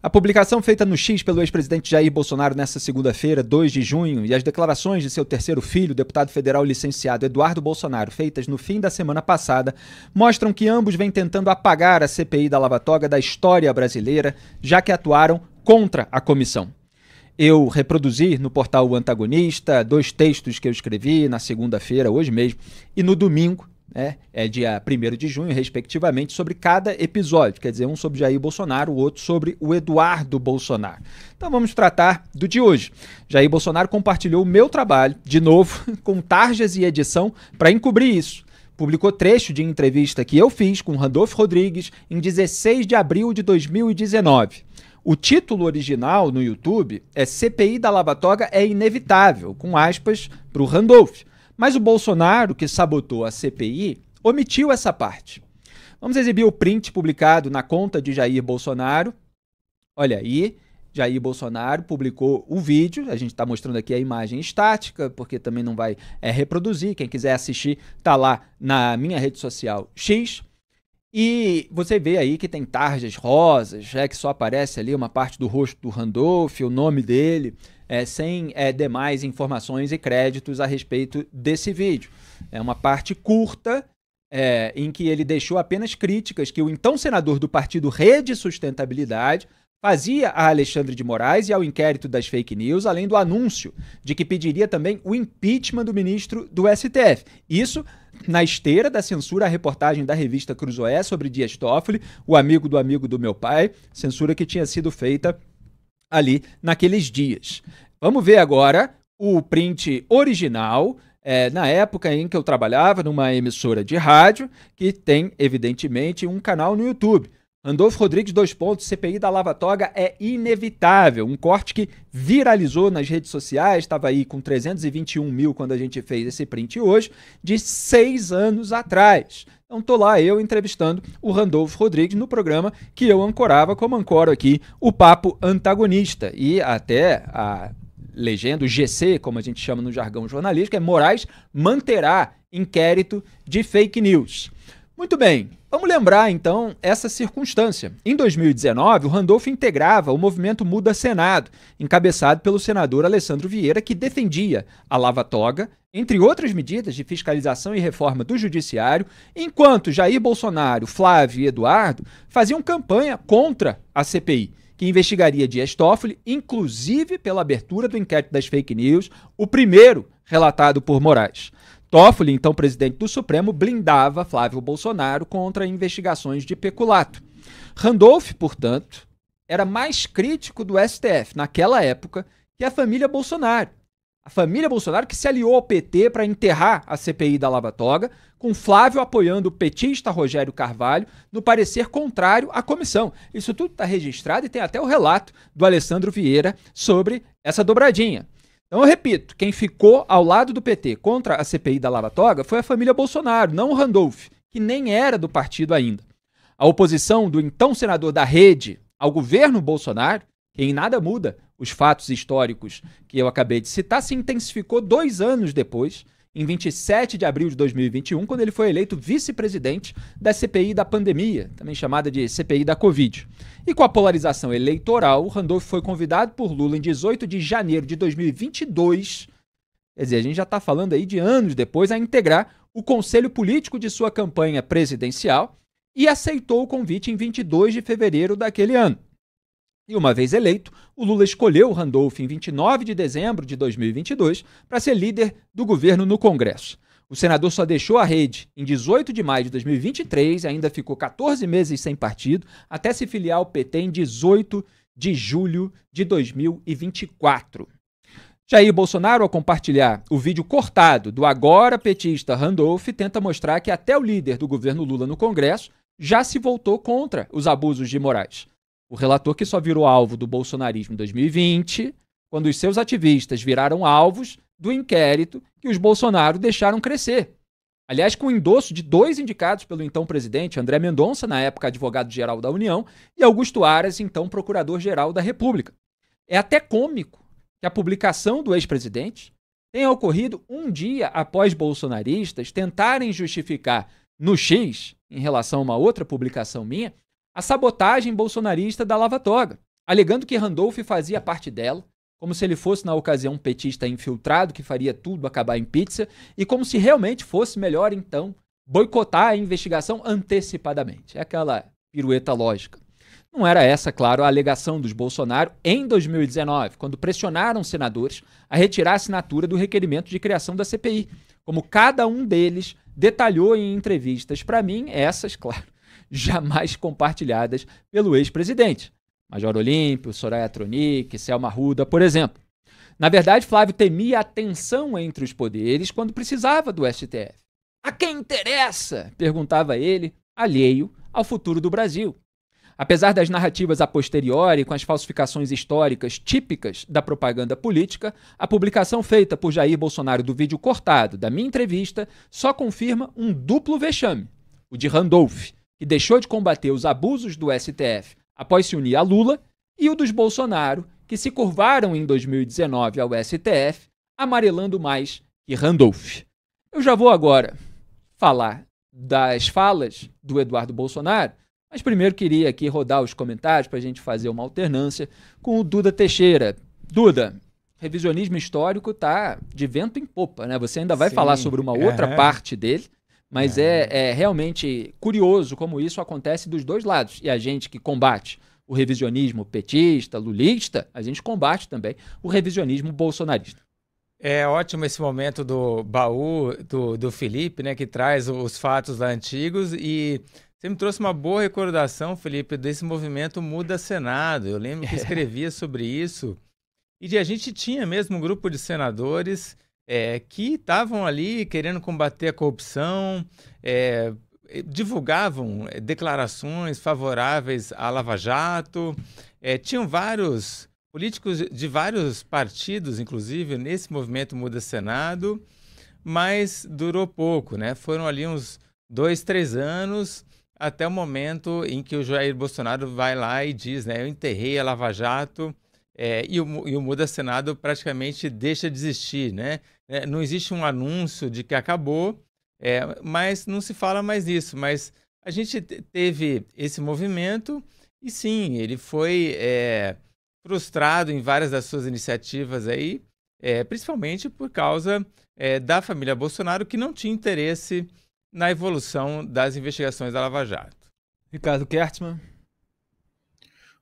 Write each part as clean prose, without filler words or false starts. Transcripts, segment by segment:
A publicação feita no X pelo ex-presidente Jair Bolsonaro nesta segunda-feira, 2 de junho, e as declarações de seu terceiro filho, o deputado federal licenciado Eduardo Bolsonaro, feitas no fim da semana passada, mostram que ambos vêm tentando apagar a CPI da Lava Toga da história brasileira, já que atuaram contra a comissão. Eu reproduzi no portal O Antagonista 2 textos que eu escrevi na segunda-feira, hoje mesmo, e no domingo, dia 1º de junho, respectivamente, sobre cada episódio. Quer dizer, um sobre Jair Bolsonaro, o outro sobre o Eduardo Bolsonaro. Então vamos tratar do de hoje. Jair Bolsonaro compartilhou o meu trabalho, de novo, com tarjas e edição, para encobrir isso. Publicou trecho de entrevista que eu fiz com Randolfo Rodrigues em 16 de abril de 2019. O título original no YouTube é CPI da Lava Toga é inevitável, com aspas para o Randolfo. Mas o Bolsonaro, que sabotou a CPI, omitiu essa parte. Vamos exibir o print publicado na conta de Jair Bolsonaro. Olha aí, Jair Bolsonaro publicou o vídeo. A gente está mostrando aqui a imagem estática, porque também não vai reproduzir. Quem quiser assistir, está lá na minha rede social X. E você vê aí que tem tarjas rosas, que só aparece ali uma parte do rosto do Randolfo, o nome dele, sem demais informações e créditos a respeito desse vídeo. É uma parte curta, em que ele deixou apenas críticas que o então senador do partido Rede Sustentabilidade fazia a Alexandre de Moraes e ao inquérito das fake news, além do anúncio de que pediria também o impeachment do ministro do STF. Isso na esteira da censura à reportagem da revista Cruzoé sobre Dias Toffoli, o amigo do meu pai, censura que tinha sido feita ali naqueles dias. Vamos ver agora o print original, na época em que eu trabalhava numa emissora de rádio, que tem, evidentemente, um canal no YouTube. Randolfo Rodrigues, CPI da Lava Toga é inevitável. Um corte que viralizou nas redes sociais, estava aí com 321 mil quando a gente fez esse print hoje, de 6 anos atrás. Então tô lá eu entrevistando o Randolfo Rodrigues no programa que eu ancorava, como ancoro aqui, o Papo Antagonista. E até a legenda, o GC, como a gente chama no jargão jornalístico, é Moraes manterá inquérito de fake news. Muito bem, vamos lembrar então essa circunstância. Em 2019, o Randolfo integrava o movimento Muda Senado, encabeçado pelo senador Alessandro Vieira, que defendia a Lava Toga, entre outras medidas de fiscalização e reforma do judiciário, enquanto Jair Bolsonaro, Flávio e Eduardo faziam campanha contra a CPI, que investigaria Dias Toffoli, inclusive pela abertura do inquérito das fake news, o primeiro relatado por Moraes. Toffoli, então presidente do Supremo, blindava Flávio Bolsonaro contra investigações de peculato. Randolph, portanto, era mais crítico do STF naquela época que a família Bolsonaro. A família Bolsonaro que se aliou ao PT para enterrar a CPI da Lava Toga, com Flávio apoiando o petista Rogério Carvalho no parecer contrário à comissão. Isso tudo está registrado e tem até o relato do Alessandro Vieira sobre essa dobradinha. Então eu repito, quem ficou ao lado do PT contra a CPI da Lava Toga foi a família Bolsonaro, não o Randolph, que nem era do partido ainda. A oposição do então senador da Rede ao governo Bolsonaro, que em nada muda os fatos históricos que eu acabei de citar, se intensificou 2 anos depois, em 27 de abril de 2021, quando ele foi eleito vice-presidente da CPI da pandemia, também chamada de CPI da Covid. E com a polarização eleitoral, o Randolfo foi convidado por Lula em 18 de janeiro de 2022, quer dizer, a gente já está falando aí de anos depois, a integrar o conselho político de sua campanha presidencial e aceitou o convite em 22 de fevereiro daquele ano. E uma vez eleito, o Lula escolheu o Randolfo em 29 de dezembro de 2022 para ser líder do governo no Congresso. O senador só deixou a Rede em 18 de maio de 2023 e ainda ficou 14 meses sem partido, até se filiar ao PT em 18 de julho de 2024. Jair Bolsonaro, ao compartilhar o vídeo cortado do agora petista Randolph, tenta mostrar que até o líder do governo Lula no Congresso já se voltou contra os abusos de Moraes. O relator que só virou alvo do bolsonarismo em 2020, quando os seus ativistas viraram alvos do inquérito que os Bolsonaro deixaram crescer. Aliás, com o endosso de 2 indicados pelo então presidente, André Mendonça, na época advogado-geral da União, e Augusto Aras, então procurador-geral da República. É até cômico que a publicação do ex-presidente tenha ocorrido um dia após bolsonaristas tentarem justificar no X, em relação a uma outra publicação minha, a sabotagem bolsonarista da Lava Toga, alegando que Randolph fazia parte dela, como se ele fosse, na ocasião, um petista infiltrado que faria tudo acabar em pizza, e como se realmente fosse melhor, então, boicotar a investigação antecipadamente. É aquela pirueta lógica. Não era essa, claro, a alegação dos Bolsonaro em 2019, quando pressionaram senadores a retirar a assinatura do requerimento de criação da CPI, como cada um deles detalhou em entrevistas para mim, essas, claro, jamais compartilhadas pelo ex-presidente. Major Olímpio, Soraya Tronic, Selma Arruda, por exemplo. Na verdade, Flávio temia a tensão entre os poderes quando precisava do STF. A quem interessa? Perguntava ele, alheio ao futuro do Brasil. Apesar das narrativas a posteriori com as falsificações históricas típicas da propaganda política, a publicação feita por Jair Bolsonaro do vídeo cortado da minha entrevista só confirma um duplo vexame, o de Randolph, que deixou de combater os abusos do STF após se unir a Lula, e o dos Bolsonaro, que se curvaram em 2019 ao STF, amarelando mais que Randolph. Eu já vou agora falar das falas do Eduardo Bolsonaro, mas primeiro queria aqui rodar os comentários para a gente fazer uma alternância com o Duda Teixeira. Duda, revisionismo histórico tá de vento em popa, né? Você ainda vai falar sobre uma outra parte dele, mas é realmente curioso como isso acontece dos dois lados. E a gente que combate o revisionismo petista, lulista, a gente combate também o revisionismo bolsonarista. É ótimo esse momento do baú do Felipe, né, que traz os fatos lá antigos, e você me trouxe uma boa recordação, Felipe, desse movimento Muda Senado. Eu lembro que escrevia sobre isso, e a gente tinha mesmo um grupo de senadores que estavam ali querendo combater a corrupção, divulgavam declarações favoráveis à Lava Jato, tinham vários políticos de vários partidos, inclusive, nesse movimento Muda Senado, mas durou pouco, né? Foram ali uns 2, 3 anos, até o momento em que o Jair Bolsonaro vai lá e diz, né, eu enterrei a Lava Jato, e o Muda Senado praticamente deixa de existir, né? Não existe um anúncio de que acabou, mas não se fala mais nisso. Mas a gente teve esse movimento e sim, ele foi frustrado em várias das suas iniciativas aí, principalmente por causa da família Bolsonaro, que não tinha interesse na evolução das investigações da Lava Jato. Ricardo Kertzmann.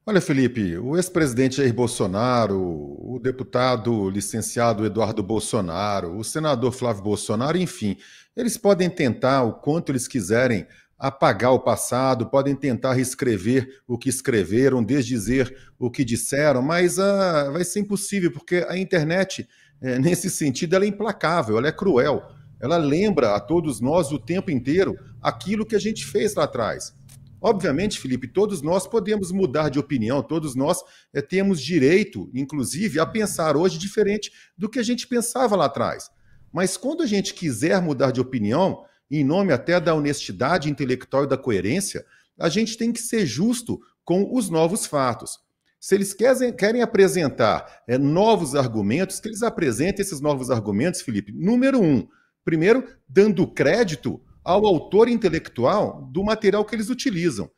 Olha, Felipe, o ex-presidente Jair Bolsonaro, o deputado licenciado Eduardo Bolsonaro, o senador Flávio Bolsonaro, enfim, eles podem tentar o quanto eles quiserem apagar o passado, podem tentar reescrever o que escreveram, desdizer o que disseram, mas vai ser impossível, porque a internet, nesse sentido, ela é implacável, ela é cruel. Ela lembra a todos nós o tempo inteiro aquilo que a gente fez lá atrás. Obviamente, Felipe, todos nós podemos mudar de opinião, todos nós temos direito, inclusive, a pensar hoje diferente do que a gente pensava lá atrás. Mas quando a gente quiser mudar de opinião, em nome até da honestidade intelectual e da coerência, a gente tem que ser justo com os novos fatos. Se eles querem apresentar novos argumentos, que eles apresentem esses novos argumentos, Felipe. Número 1, primeiro, dando crédito ao autor intelectual do material que eles utilizam.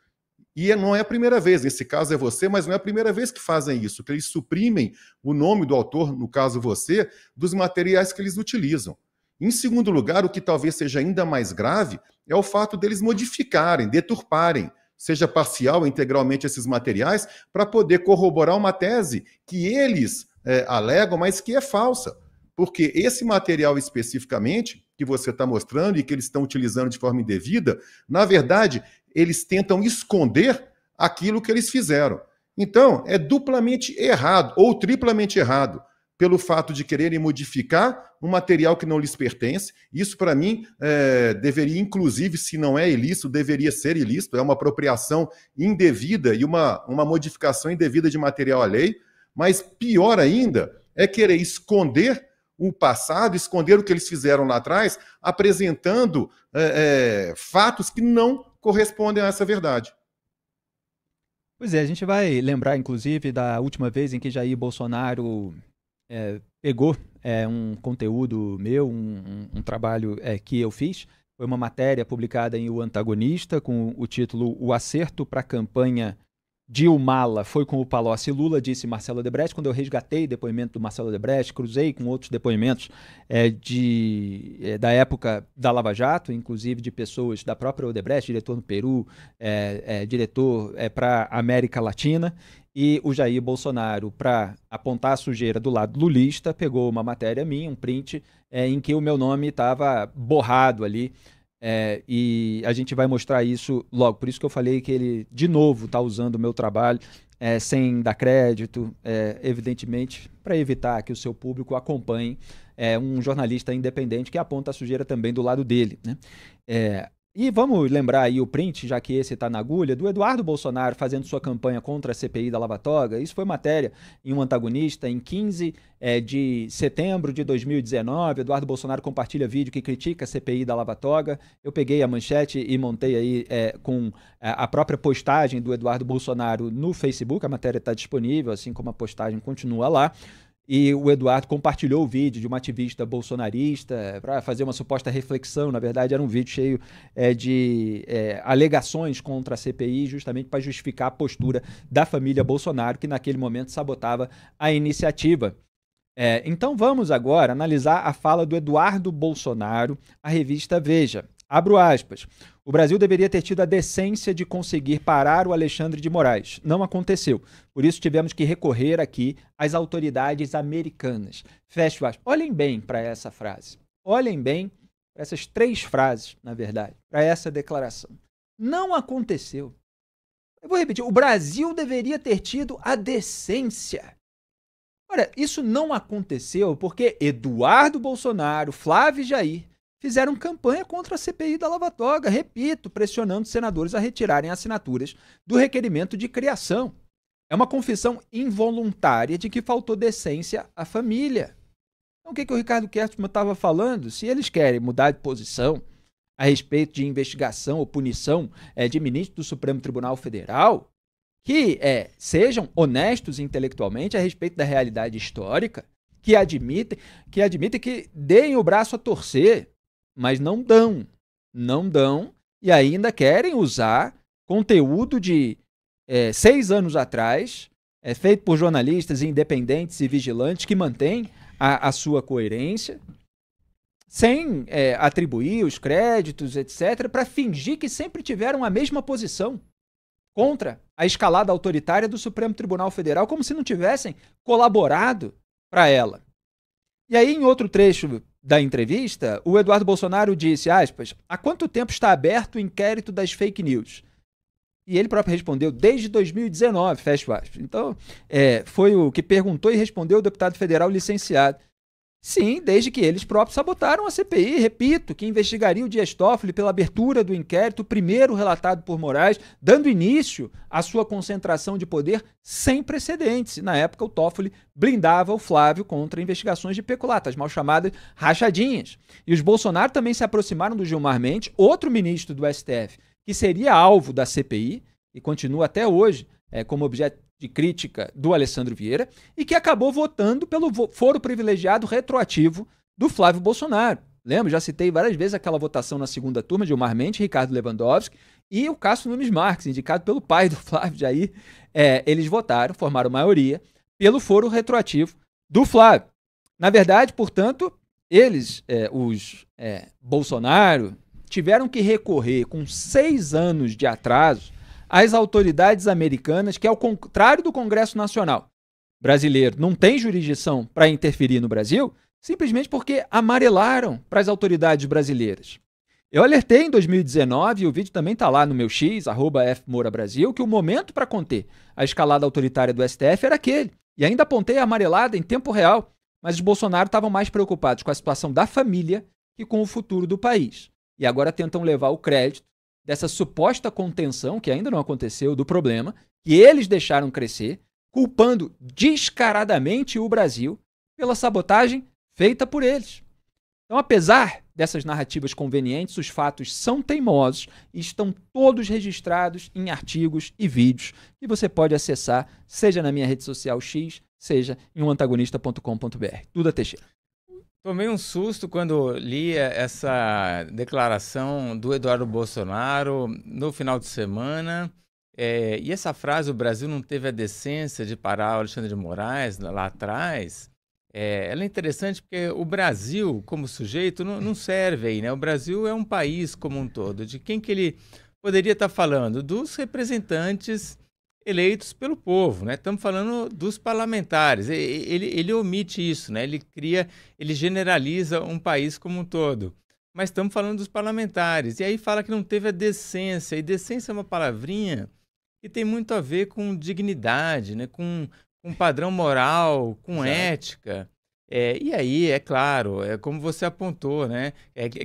E não é a primeira vez, nesse caso é você, mas não é a primeira vez que fazem isso, que eles suprimem o nome do autor, no caso você, dos materiais que eles utilizam. Em segundo lugar, o que talvez seja ainda mais grave é o fato deles modificarem, deturparem, seja parcial ou integralmente esses materiais, para poder corroborar uma tese que eles alegam, mas que é falsa. Porque esse material especificamente, que você está mostrando e que eles estão utilizando de forma indevida, na verdade, eles tentam esconder aquilo que eles fizeram. Então, é duplamente errado, ou triplamente errado, pelo fato de quererem modificar um material que não lhes pertence. Isso, para mim, deveria, inclusive, se não é ilícito, deveria ser ilícito. É uma apropriação indevida e uma modificação indevida de material alheio. Mas, pior ainda, é querer esconder o passado, esconder o que eles fizeram lá atrás, apresentando fatos que não correspondem a essa verdade. Pois é, a gente vai lembrar, inclusive, da última vez em que Jair Bolsonaro pegou um conteúdo meu, um trabalho que eu fiz. Foi uma matéria publicada em O Antagonista, com o título O Acerto para a Campanha Mala foi com o Palocci e Lula, disse Marcelo Odebrecht. Quando eu resgatei depoimento do Marcelo Odebrecht, cruzei com outros depoimentos da época da Lava Jato, inclusive de pessoas da própria Odebrecht, diretor no Peru, diretor para América Latina, e o Jair Bolsonaro, para apontar a sujeira do lado lulista, pegou uma matéria minha, um print, em que o meu nome estava borrado ali. E a gente vai mostrar isso logo. Por isso que eu falei que ele, de novo, está usando o meu trabalho sem dar crédito, evidentemente, para evitar que o seu público acompanhe um jornalista independente que aponta a sujeira também do lado dele, né? E vamos lembrar aí o print, já que esse está na agulha, do Eduardo Bolsonaro fazendo sua campanha contra a CPI da Lava Toga. Isso foi matéria em um antagonista em 15 de setembro de 2019. Eduardo Bolsonaro compartilha vídeo que critica a CPI da Lava Toga. Eu peguei a manchete e montei aí com a própria postagem do Eduardo Bolsonaro no Facebook. A matéria está disponível, assim como a postagem continua lá. E o Eduardo compartilhou o vídeo de uma ativista bolsonarista para fazer uma suposta reflexão. Na verdade, era um vídeo cheio de alegações contra a CPI, justamente para justificar a postura da família Bolsonaro, que naquele momento sabotava a iniciativa. Então vamos agora analisar a fala do Eduardo Bolsonaro à revista Veja. Abro aspas. O Brasil deveria ter tido a decência de conseguir parar o Alexandre de Moraes. Não aconteceu. Por isso tivemos que recorrer aqui às autoridades americanas. Fecho aspas. Olhem bem para essa frase. Olhem bem para essas 3 frases, na verdade, para essa declaração. Não aconteceu. Eu vou repetir. O Brasil deveria ter tido a decência. Olha, isso não aconteceu porque Eduardo Bolsonaro, Flávio e Jair fizeram campanha contra a CPI da Lava Toga, repito, pressionando senadores a retirarem assinaturas do requerimento de criação. É uma confissão involuntária de que faltou decência à família. Então, o que o Ricardo Kerstmann estava falando? Se eles querem mudar de posição a respeito de investigação ou punição de ministros do Supremo Tribunal Federal, que sejam honestos intelectualmente a respeito da realidade histórica, que admitem que deem o braço a torcer, mas não dão, e ainda querem usar conteúdo de 6 anos atrás, feito por jornalistas independentes e vigilantes que mantêm a sua coerência, sem atribuir os créditos, etc., para fingir que sempre tiveram a mesma posição contra a escalada autoritária do Supremo Tribunal Federal, como se não tivessem colaborado para ela. E aí, em outro trecho da entrevista, o Eduardo Bolsonaro disse, aspas, há quanto tempo está aberto o inquérito das fake news? E ele próprio respondeu, desde 2019, fecha aspas. Então, foi o que perguntou e respondeu o deputado federal licenciado. Sim, desde que eles próprios sabotaram a CPI, repito, que investigaria o Dias Toffoli pela abertura do inquérito, primeiro relatado por Moraes, dando início à sua concentração de poder sem precedentes. Na época, o Toffoli blindava o Flávio contra investigações de peculato, as mal chamadas rachadinhas. E os Bolsonaro também se aproximaram do Gilmar Mendes, outro ministro do STF, que seria alvo da CPI, e continua até hoje como objeto de crítica do Alessandro Vieira, e que acabou votando pelo foro privilegiado retroativo do Flávio Bolsonaro. Lembra? Já citei várias vezes aquela votação na segunda turma de Gilmar Mendes, Ricardo Lewandowski e o Cássio Nunes Marques, indicado pelo pai do Flávio Jair. Eles votaram, formaram maioria, pelo foro retroativo do Flávio. Na verdade, portanto, eles, os Bolsonaro, tiveram que recorrer com 6 anos de atraso às autoridades americanas, que, ao contrário do Congresso Nacional brasileiro, não tem jurisdição para interferir no Brasil, simplesmente porque amarelaram para as autoridades brasileiras. Eu alertei em 2019, e o vídeo também está lá no meu X, @FMouraBrasil, que o momento para conter a escalada autoritária do STF era aquele. E ainda apontei a amarelada em tempo real, mas os Bolsonaro estavam mais preocupados com a situação da família que com o futuro do país. E agora tentam levar o crédito dessa suposta contenção, que ainda não aconteceu, do problema, que eles deixaram crescer, culpando descaradamente o Brasil pela sabotagem feita por eles. Então, apesar dessas narrativas convenientes, os fatos são teimosos e estão todos registrados em artigos e vídeos que você pode acessar, seja na minha rede social X, seja em antagonista.com.br. Duda Teixeira. Tomei um susto quando li essa declaração do Eduardo Bolsonaro no final de semana. E essa frase, o Brasil não teve a decência de parar o Alexandre de Moraes lá atrás, ela é interessante porque o Brasil, como sujeito, não serve aí, né? O Brasil é um país como um todo. De quem que ele poderia estar falando? Dos representantes eleitos pelo povo, né? Estamos falando dos parlamentares. Ele omite isso, né? Ele generaliza um país como um todo. Mas estamos falando dos parlamentares. E aí fala que não teve a decência. E decência é uma palavrinha que tem muito a ver com dignidade, né? Com padrão moral, com ética. E aí, é claro, é como você apontou, né?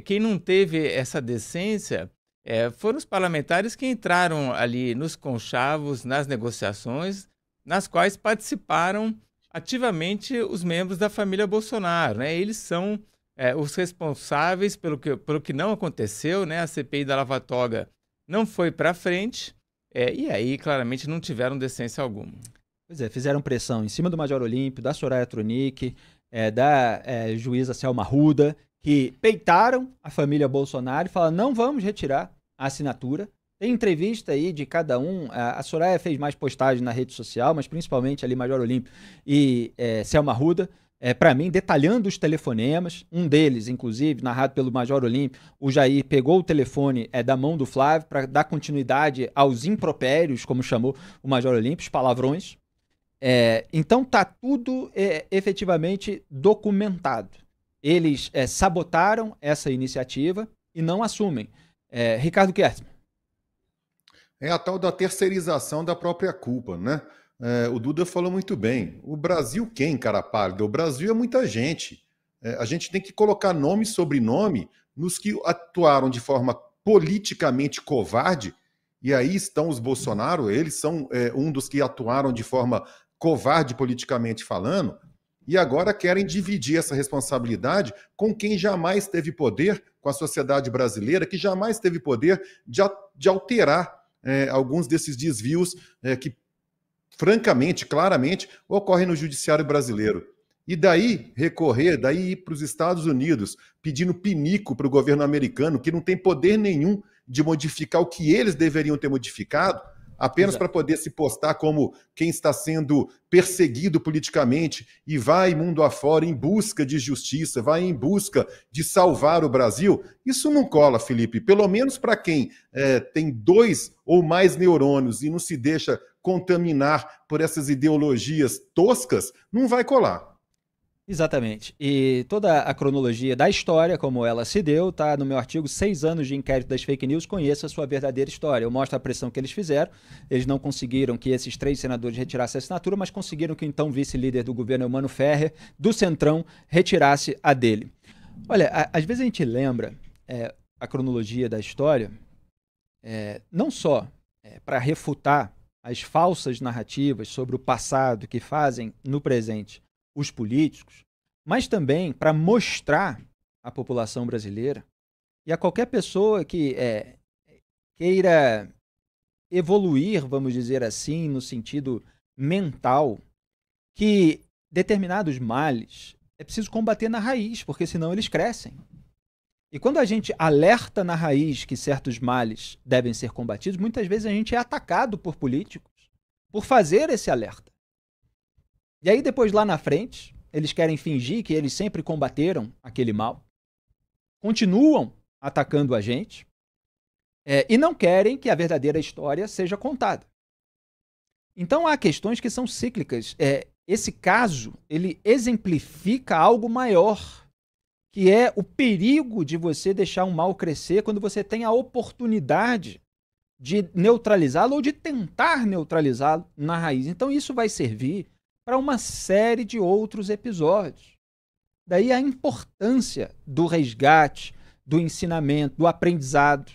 Quem não teve essa decência foram os parlamentares que entraram ali nos conchavos, nas negociações, nas quais participaram ativamente os membros da família Bolsonaro, né? Eles são os responsáveis pelo que não aconteceu, né? A CPI da Lava Toga não foi para frente, e aí claramente não tiveram decência alguma. Pois é, fizeram pressão em cima do Major Olímpio, da Soraya Tronic, da juíza Selma Arruda, que peitaram a família Bolsonaro e falaram: não vamos retirar a assinatura. Tem entrevista aí de cada um. A Soraya fez mais postagem na rede social, mas principalmente ali Major Olímpio e Selma Arruda, para mim, detalhando os telefonemas. Um deles, inclusive, narrado pelo Major Olímpio, o Jair pegou o telefone da mão do Flávio para dar continuidade aos impropérios, como chamou o Major Olímpio, os palavrões. Então está tudo efetivamente documentado. Eles sabotaram essa iniciativa e não assumem. Ricardo Kertzmann. É a tal da terceirização da própria culpa, né? O Duda falou muito bem. O Brasil quem, cara pálida? O Brasil é muita gente. A gente tem que colocar nome e sobrenome nos que atuaram de forma politicamente covarde, e aí estão os Bolsonaro, eles são um dos que atuaram de forma covarde politicamente falando, e agora querem dividir essa responsabilidade com quem jamais teve poder, com a sociedade brasileira, que jamais teve poder de alterar alguns desses desvios que, francamente, claramente, ocorrem no judiciário brasileiro. E daí recorrer, daí ir para os Estados Unidos, pedindo pinico para o governo americano, que não tem poder nenhum de modificar o que eles deveriam ter modificado, apenas para poder se postar como quem está sendo perseguido politicamente e vai mundo afora em busca de justiça, vai em busca de salvar o Brasil. Isso não cola, Felipe. Pelo menos para quem tem 2 ou mais neurônios e não se deixa contaminar por essas ideologias toscas, não vai colar. Exatamente. E toda a cronologia da história, como ela se deu, tá no meu artigo 6 anos de inquérito das fake news, conheça a sua verdadeira história. Eu mostro a pressão que eles fizeram. Eles não conseguiram que esses 3 senadores retirassem a assinatura, mas conseguiram que o então vice-líder do governo, Eumano Ferrer, do Centrão, retirasse a dele. Olha, às vezes a gente lembra a cronologia da história, não só para refutar as falsas narrativas sobre o passado que fazem no presente os políticos, mas também para mostrar à população brasileira e a qualquer pessoa que queira evoluir, vamos dizer assim, no sentido mental, que determinados males é preciso combater na raiz, porque senão eles crescem. E quando a gente alerta na raiz que certos males devem ser combatidos, muitas vezes a gente é atacado por políticos por fazer esse alerta. E aí depois lá na frente, eles querem fingir que eles sempre combateram aquele mal, continuam atacando a gente e não querem que a verdadeira história seja contada. Então há questões que são cíclicas. Esse caso, ele exemplifica algo maior, que é o perigo de você deixar um mal crescer quando você tem a oportunidade de neutralizá-lo ou de tentar neutralizá-lo na raiz. Então isso vai servir para uma série de outros episódios. Daí a importância do resgate, do ensinamento, do aprendizado.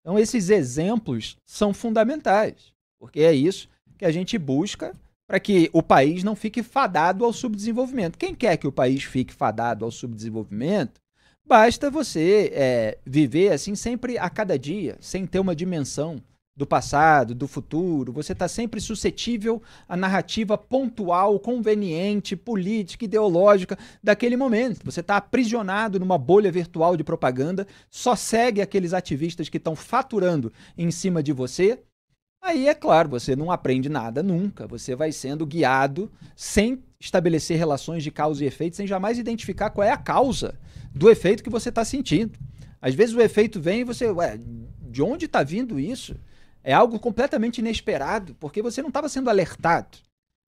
Então esses exemplos são fundamentais, porque é isso que a gente busca para que o país não fique fadado ao subdesenvolvimento. Quem quer que o país fique fadado ao subdesenvolvimento, basta você viver assim sempre a cada dia, sem ter uma dimensão do passado, do futuro. Você está sempre suscetível à narrativa pontual, conveniente, política, ideológica daquele momento. Você está aprisionado numa bolha virtual de propaganda, só segue aqueles ativistas que estão faturando em cima de você. Aí, é claro, você não aprende nada nunca. Você vai sendo guiado sem estabelecer relações de causa e efeito, sem jamais identificar qual é a causa do efeito que você está sentindo. Às vezes o efeito vem e você, ué, de onde está vindo isso? É algo completamente inesperado, porque você não estava sendo alertado.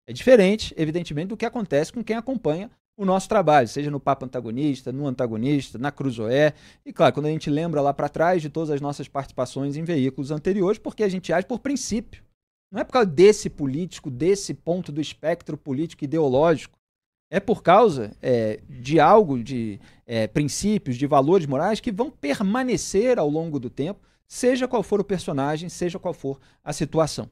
É diferente, evidentemente, do que acontece com quem acompanha o nosso trabalho, seja no Papo Antagonista, no Antagonista, na Cruzoé. E claro, quando a gente lembra lá para trás de todas as nossas participações em veículos anteriores, porque a gente age por princípio. Não é por causa desse político, desse ponto do espectro político ideológico. É por causa de algo, de princípios, de valores morais que vão permanecer ao longo do tempo, seja qual for o personagem, seja qual for a situação.